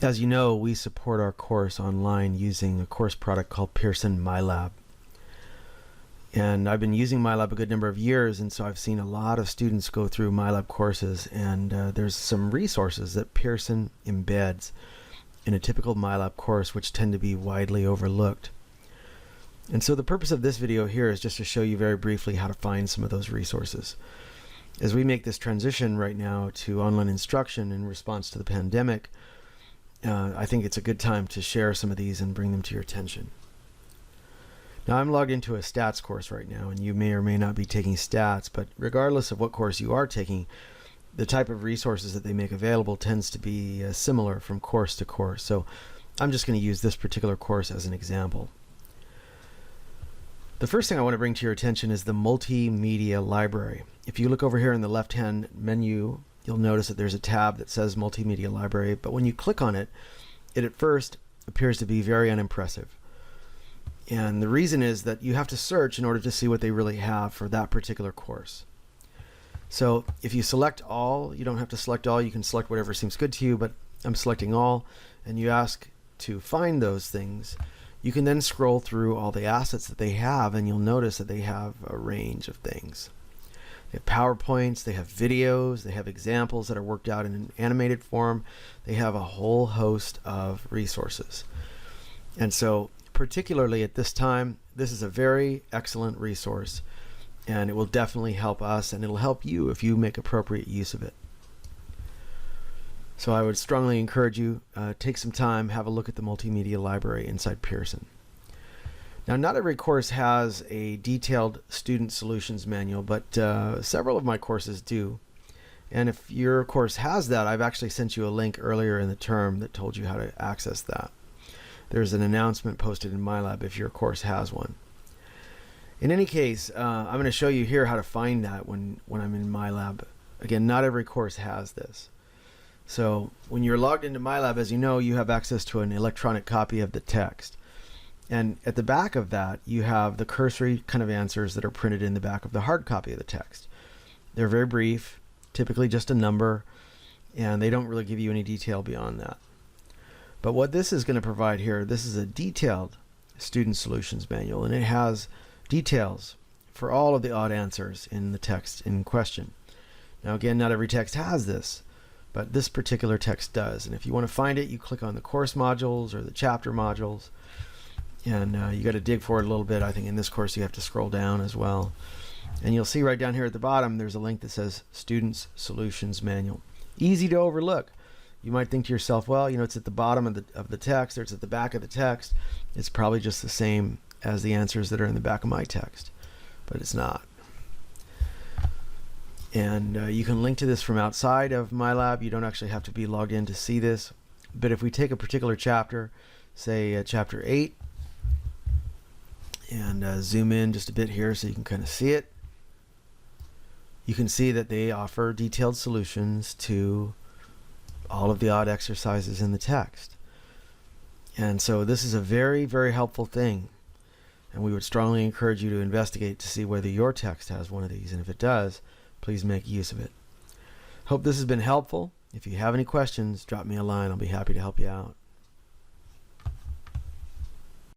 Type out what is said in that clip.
As you know, we support our course online using a course product called Pearson MyLab. And I've been using MyLab a good number of years, and so I've seen a lot of students go through MyLab courses, and there's some resources that Pearson embeds in a typical MyLab course which tend to be widely overlooked. And so the purpose of this video here is just to show you very briefly how to find some of those resources. As we make this transition right now to online instruction in response to the pandemic, I think it's a good time to share some of these and bring them to your attention. Now, I'm logged into a stats course right now, and you may or may not be taking stats, but regardless of what course you are taking, the type of resources that they make available tends to be similar from course to course. So I'm just going to use this particular course as an example. The first thing I want to bring to your attention is the multimedia library. If you look over here in the left-hand menu, you'll notice that there's a tab that says multimedia library, but when you click on it, it at first appears to be very unimpressive. And the reason is that you have to search in order to see what they really have for that particular course. So if you select all, you don't have to select all, you can select whatever seems good to you, but I'm selecting all, and you ask to find those things. You can then scroll through all the assets that they have, and you'll notice that they have a range of things. They have PowerPoints, they have videos, they have examples that are worked out in an animated form. They have a whole host of resources. And so particularly at this time, this is a very excellent resource, and it will definitely help us, and it'll help you if you make appropriate use of it. So I would strongly encourage you, take some time, have a look at the multimedia library inside Pearson. Now, not every course has a detailed student solutions manual, but several of my courses do. And if your course has that, I've actually sent you a link earlier in the term that told you how to access that. There's an announcement posted in MyLab if your course has one. In any case, I'm going to show you here how to find that when I'm in MyLab. Again, not every course has this. So when you're logged into MyLab, as you know, you have access to an electronic copy of the text. And at the back of that, you have the cursory kind of answers that are printed in the back of the hard copy of the text. They're very brief, typically just a number, and they don't really give you any detail beyond that. But what this is going to provide here, this is a detailed student solutions manual, and it has details for all of the odd answers in the text in question. Now again, not every text has this, but this particular text does. And if you want to find it, you click on the course modules or the chapter modules, and you got to dig for it a little bit. I think in this course you have to scroll down as well. And you'll see right down here at the bottom, there's a link that says Students Solutions Manual. Easy to overlook. You might think to yourself, well, you know, it's at the bottom of the text, or it's at the back of the text. It's probably just the same as the answers that are in the back of my text, but it's not. And you can link to this from outside of MyLab. You don't actually have to be logged in to see this. But if we take a particular chapter, say chapter 8, and zoom in just a bit here so you can kind of see it, you can see that they offer detailed solutions to all of the odd exercises in the text. And so this is a very, very helpful thing. And we would strongly encourage you to investigate to see whether your text has one of these. And if it does, please make use of it. Hope this has been helpful. If you have any questions, drop me a line. I'll be happy to help you out.